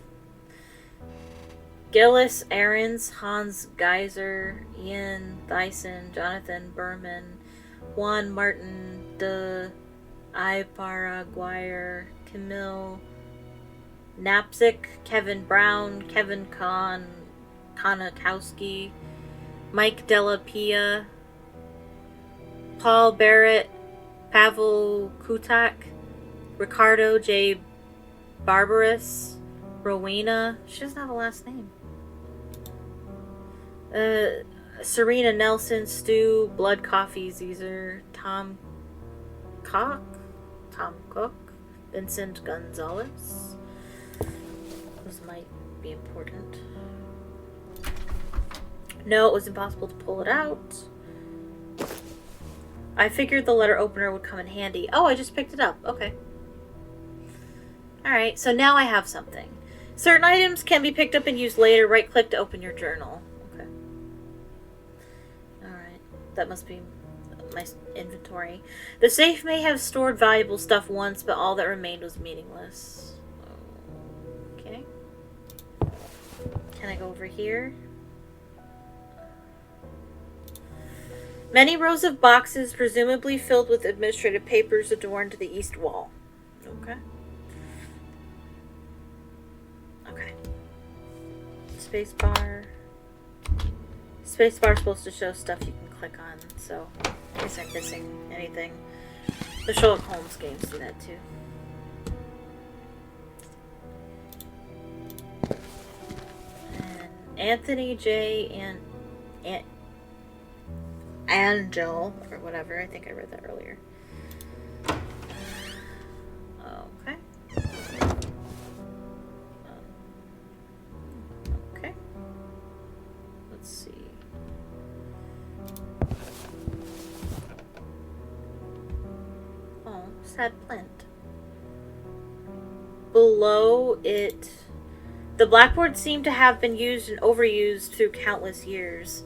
Speaker 1: Gillis Ahrens, Hans Geiser, Ian Thyssen, Jonathan Berman, Juan Martin de Iparaguayer, Camille Knapzik, Kevin Brown, Kevin Konakowski, Mike Della Pia, Paul Barrett, Pavel Kutak, Ricardo J. Barbaros, Rowena. She doesn't have a last name. Serena Nelson, Stu, Blood Coffee, Caesar, Tom Cook, Vincent Gonzalez. Those might be important. No, it was impossible to pull it out. I figured the letter opener would come in handy. Oh, I just picked it up. Okay. Alright, so now I have something. Certain items can be picked up and used later. Right-click to open your journal. Okay. Alright. That must be my inventory. The safe may have stored valuable stuff once, but all that remained was meaningless. Okay. Can I go over here? Many rows of boxes, presumably filled with administrative papers, adorned the east wall. Okay. Okay. Spacebar. Spacebar is supposed to show stuff you can click on, so in case I'm missing anything. The Sherlock Holmes games do that too. And Anthony J. and Angel, or whatever. I think I read that earlier. Okay. Okay. Let's see. Oh, sad Plint. Below it, the blackboard seemed to have been used and overused through countless years.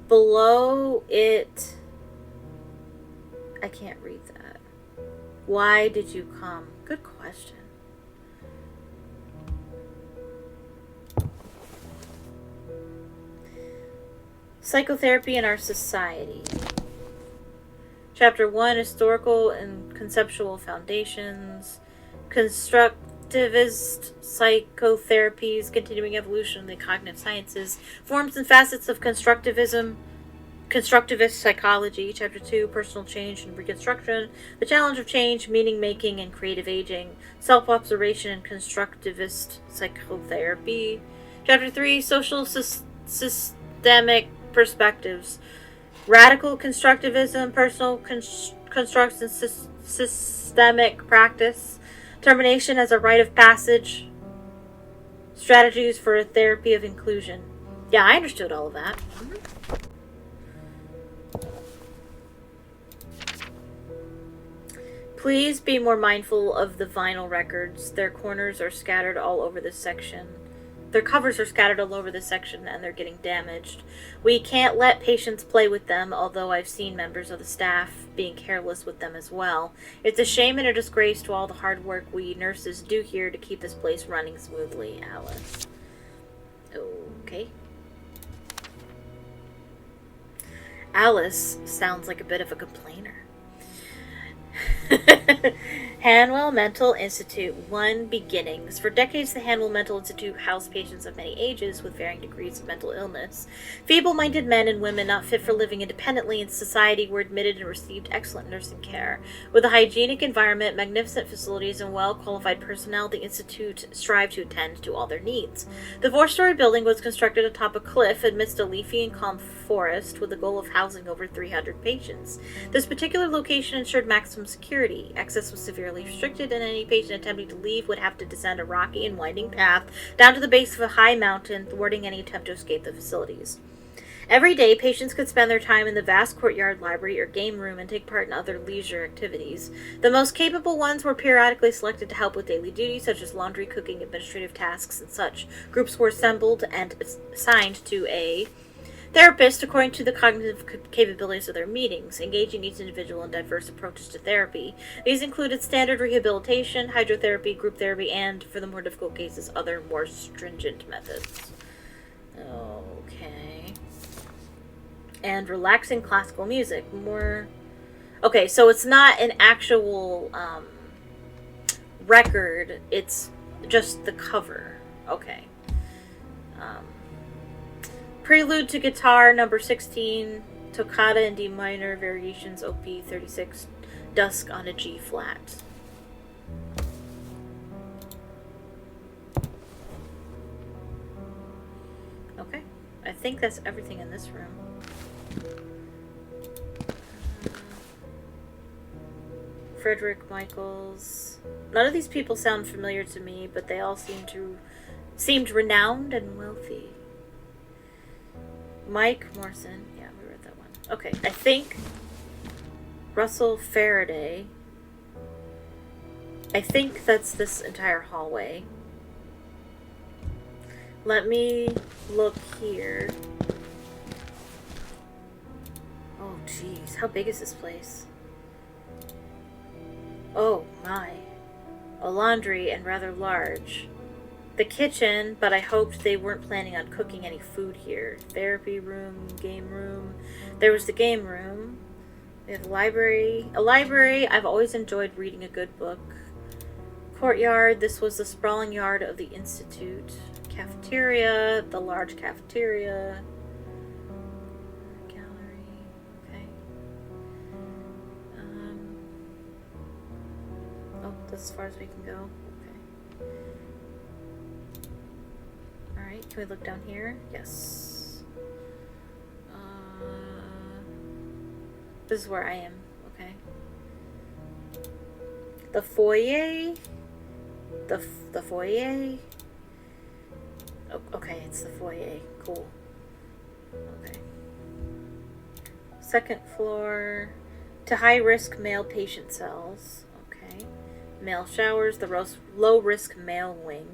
Speaker 1: Below it, I can't read that. Why did you come? Good question. Psychotherapy in our society. Chapter 1, Historical and Conceptual Foundations. Constructivist psychotherapies, continuing evolution of the cognitive sciences, forms and facets of constructivism, constructivist psychology. Chapter 2, Personal Change and Reconstruction, the challenge of change, meaning making and creative aging, self-observation and constructivist psychotherapy. Chapter 3, Social Systemic Perspectives, radical constructivism, personal construction, systemic practice, termination as a rite of passage, strategies for a therapy of inclusion. Yeah, I understood all of that. Please be more mindful of the vinyl records. Their corners are scattered all over this section. Their covers are scattered all over this section and they're getting damaged. We can't let patients play with them, although I've seen members of the staff being careless with them as well. It's a shame and a disgrace to all the hard work we nurses do here to keep this place running smoothly, Alice. Okay. Alice sounds like a bit of a complainer. Hanwell Mental Institute 1 Beginnings. For decades, the Hanwell Mental Institute housed patients of many ages with varying degrees of mental illness. Feeble-minded men and women not fit for living independently in society were admitted and received excellent nursing care. With a hygienic environment, magnificent facilities, and well-qualified personnel, the Institute strived to attend to all their needs. The 4-story building was constructed atop a cliff amidst a leafy and calm forest with the goal of housing over 300 patients. This particular location ensured maximum security. Access was severely restricted, and any patient attempting to leave would have to descend a rocky and winding path down to the base of a high mountain, thwarting any attempt to escape the facilities. Every day, patients could spend their time in the vast courtyard library or game room and take part in other leisure activities. The most capable ones were periodically selected to help with daily duties such as laundry, cooking, administrative tasks, and such. Groups were assembled and assigned to a therapist according to the cognitive capabilities of their meetings, engaging each individual in diverse approaches to therapy. These included standard rehabilitation, hydrotherapy, group therapy, and, for the more difficult cases, other more stringent methods. Okay. And relaxing classical music. More... Okay, so it's not an actual record, it's just the cover. Okay. Prelude to Guitar, number 16, Toccata in D minor, Variations, Op. 36, Dusk on a G flat. Okay, I think that's everything in this room. Frederick Michaels. None of these people sound familiar to me, but they all seemed renowned and wealthy. Mike Morrison. Yeah, we read that one. Okay, I think Russell Faraday. I think that's this entire hallway. Let me look here. Oh, jeez. How big is this place? Oh, my. A laundry and rather large. The kitchen, but I hoped they weren't planning on cooking any food here. Therapy room, game room. There was the game room. We have a library. A library, I've always enjoyed reading a good book. Courtyard, this was the sprawling yard of the Institute. Cafeteria, the large cafeteria. Gallery, okay. Oh, that's as far as we can go. Alright, can we look down here? Yes. This is where I am. Okay. The foyer? The foyer? Oh, okay, it's the foyer. Cool. Okay. Second floor. To high-risk male patient cells. Okay. Male showers. The low-risk male wing.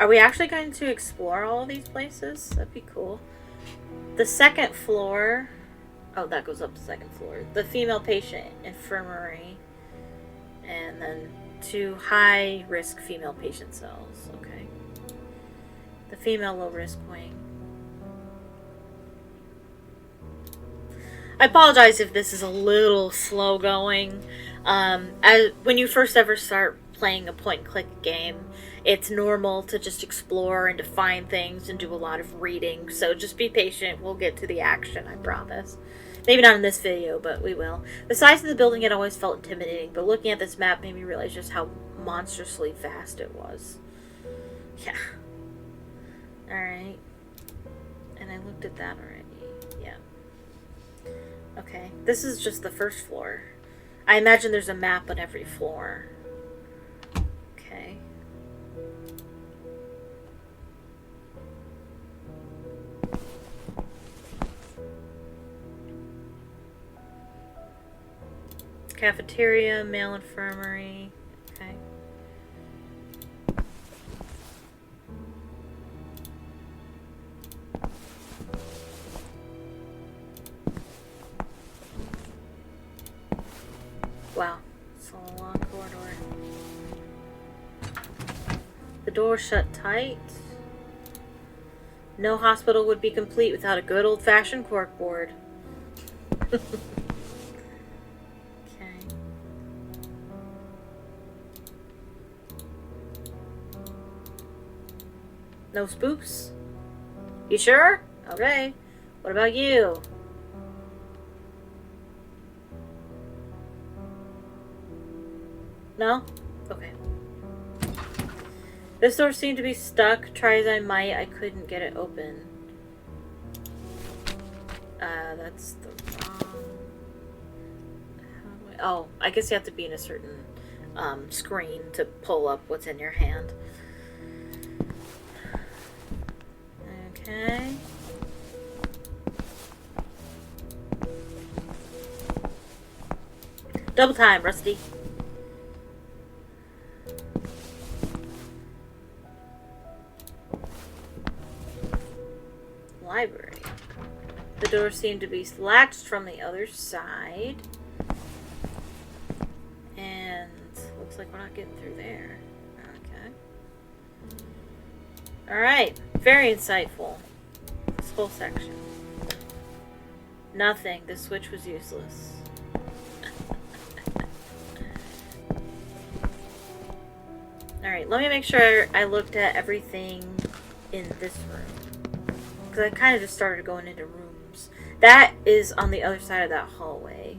Speaker 1: Are we actually going to explore all of these places? That'd be cool. The second floor... Oh, that goes up to the second floor. The female patient infirmary. And then 2 high-risk female patient cells. Okay. The female low-risk wing. I apologize if this is a little slow going. When you first ever start playing a point-and-click game, it's normal to just explore and to find things and do a lot of reading. So just be patient. We'll get to the action, I promise. Maybe not in this video, but we will. The size of the building had always felt intimidating, but looking at this map made me realize just how monstrously vast it was. Yeah. Alright. And I looked at that already. Yeah. Okay. This is just the first floor. I imagine there's a map on every floor. Okay. Cafeteria, male infirmary. Okay. Wow, it's a long corridor. The door shut tight. No hospital would be complete without a good old-fashioned corkboard. Okay. No spoofs? You sure? Okay. What about you? No? Okay. This door seemed to be stuck. Try as I might, I couldn't get it open. That's the wrong... Oh, I guess you have to be in a certain screen to pull up what's in your hand. Okay. Double time, Rusty. Library. The door seemed to be latched from the other side. And looks like we're not getting through there. Okay. Alright. Very insightful. This whole section. Nothing. The switch was useless. Alright, let me make sure I looked at everything in this room. Because I kind of just started going into rooms. That is on the other side of that hallway.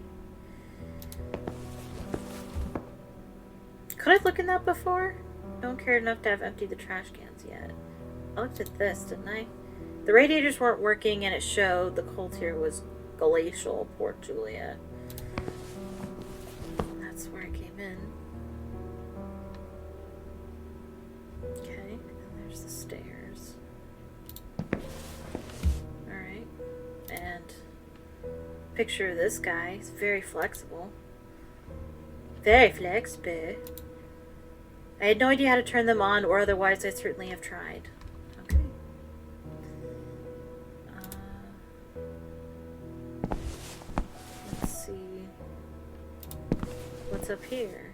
Speaker 1: Could I look in that before? No one cared enough to have emptied the trash cans yet. I looked at this, didn't I? The radiators weren't working and it showed the cold here was glacial. Poor Julia. That's where I came in. Okay, and there's the stairs. Alright. And picture of this guy. He's very flexible. Very flexible. I had no idea how to turn them on, or otherwise I'd certainly have tried. Okay. Let's see. What's up here?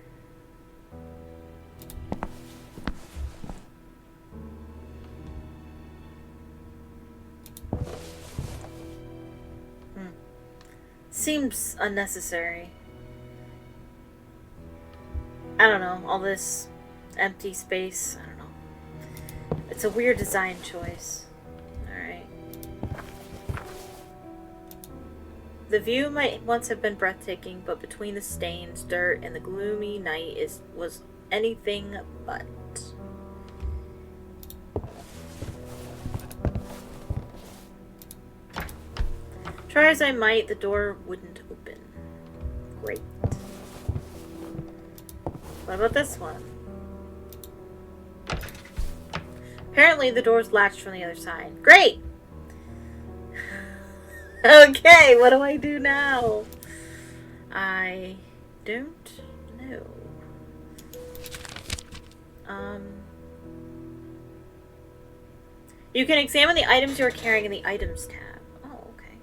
Speaker 1: Seems unnecessary. I don't know, all this empty space, I don't know. It's a weird design choice. Alright. The view might once have been breathtaking, but between the stains, dirt, and the gloomy night was anything but. Try as I might, the door wouldn't open. Great. What about this one? Apparently the door's latched from the other side. Great! Okay, what do I do now? I don't know. You can examine the items you are carrying in the items tab. Oh, okay.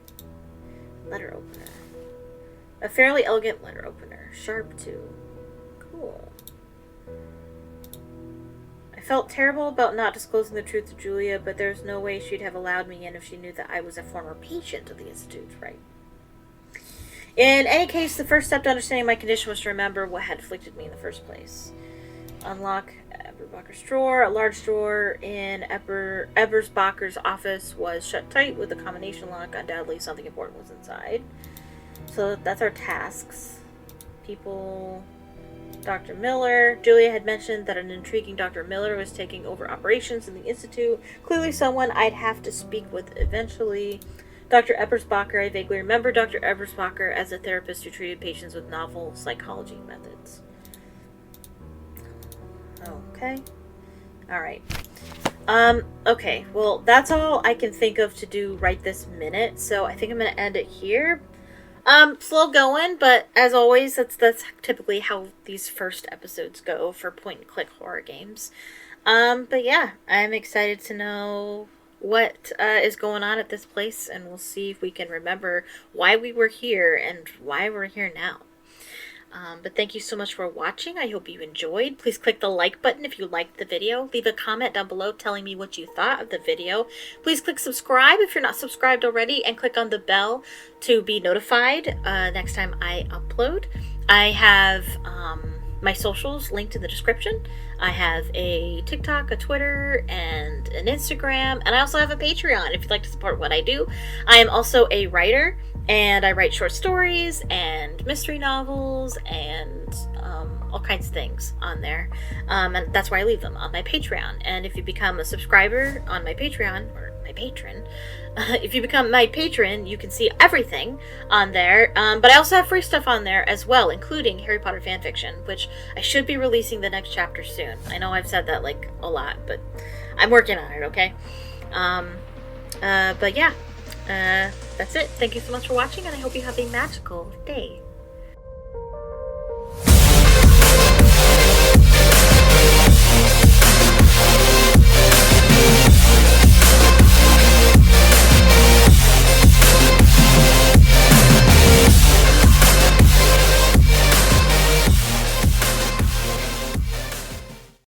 Speaker 1: Letter opener. A fairly elegant letter opener. Sharp too. Cool. I felt terrible about not disclosing the truth to Julia, but there's no way she'd have allowed me in if she knew that I was a former patient of the Institute, right? In any case, the first step to understanding my condition was to remember what had afflicted me in the first place. Unlock Ebersbacher's drawer. A large drawer in Ebersbacher's office was shut tight with a combination lock. Undoubtedly something important was inside. So that's our tasks. People... Dr. Miller. Julia had mentioned that an intriguing Dr. Miller was taking over operations in the Institute. Clearly someone I'd have to speak with eventually. Dr. Ebersbacher. I vaguely remember Dr. Ebersbacher as a therapist who treated patients with novel psychology methods. Okay. Alright. Okay. Well, that's all I can think of to do right this minute. So I think I'm going to end it here. Slow going, but as always, that's typically how these first episodes go for point-and-click horror games. But yeah, I'm excited to know what is going on at this place, and we'll see if we can remember why we were here and why we're here now. But thank you so much for watching. I hope you enjoyed. Please click the like button if you liked the video. Leave a comment down below telling me what you thought of the video. Please click subscribe if you're not subscribed already, and click on the bell to be notified next time I upload. I have my socials linked in the description. I have a TikTok, a Twitter, and an Instagram, and I also have a Patreon if you'd like to support what I do. I am also a writer, and I write short stories and mystery novels and all kinds of things on there. And that's why I leave them on my Patreon. And if you become a subscriber on my Patreon, or my patron, if you become my patron, you can see everything on there. But I also have free stuff on there as well, including Harry Potter fanfiction, which I should be releasing the next chapter soon. I know I've said that like a lot, but I'm working on it, okay? But yeah. That's it. Thank you so much for watching, and I hope you have a magical day.